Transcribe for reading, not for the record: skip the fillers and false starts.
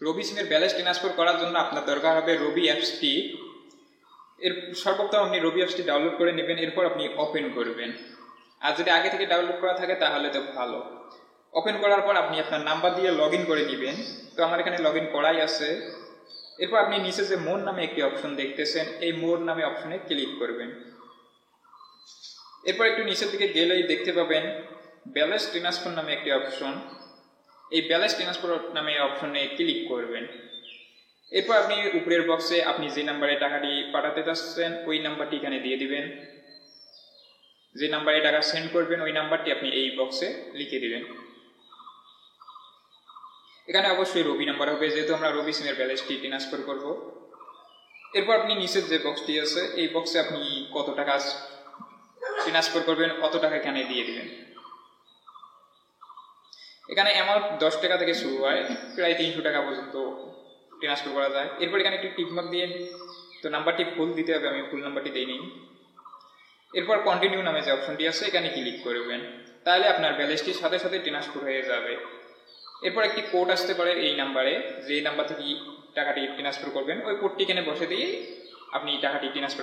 রবি সিমের balance transfer করার জন্য আপনার দরকার হবে রবি অ্যাপসটি। এর সর্বপ্রথম আপনি রবি অ্যাপসটি ডাউনলোড করে নেবেন, এরপর আপনি ওপেন করবেন। আর যদি আগে থেকে ডাউনলোড করা থাকে তাহলে তো ভালো। ওপেন করার পর আপনি আপনার নাম্বার দিয়ে লগ ইন করে নেবেন। তো আমার এখানে লগ ইন করাই আছে। এরপর আপনি নিচে যে মোর নামে একটি অপশন দেখতেছেন, এই মোর নামে অপশনে ক্লিক করবেন। এরপর একটু নিচের দিকে গেলেই দেখতে পাবেন ব্যালেন্স ট্রান্সফার নামে একটি অপশন। এই ব্যালেন্স ট্রান্সফার নামে অপশনে ক্লিক করবেন। এরপর আপনি উপরের বক্সে আপনি যে নাম্বারে টাকাটি পাঠাতে চাচ্ছেন ওই নাম্বারটি এখানে দিয়ে দিবেন। যে নাম্বারে টাকা সেন্ড করবেন ওই নাম্বারটি আপনি এই বক্সে লিখে দিবেন। এখানে অবশ্যই রবি নাম্বার হবে, যেহেতু আমরা রবি সিমের ব্যালেন্সটি ট্রান্সফার করব। এরপর আপনি নিচের যে বক্সটি আছে এই বক্সে আপনি কত টাকা ট্রান্সফার করবেন কত টাকা এখানে দিয়ে দিবেন। এখানে অ্যামাউন্ট 10 টাকা থেকে শুরু হয়, প্রায় 300 টাকা পর্যন্ত ট্রান্সফার করা যায়। এরপর এখানে একটি টিকমার্ক দিয়ে তো নাম্বারটি ভুল দিতে হবে, আমি ভুল নাম্বারটি দিইনি। এরপর কন্টিনিউ নামে যে অপশনটি আছে এখানে ক্লিক করবেন, তাহলে আপনার ব্যালেন্সটি সাথে সাথে ট্রান্সফার হয়ে যাবে। এরপর একটি কোড আসতে পারে এই নাম্বারে, যে নাম্বার থেকে টাকাটি ট্রান্সফার করবেন ওই কোডটি এখানে বসে দিয়ে আপনি টাকাটি ট্রান্সফার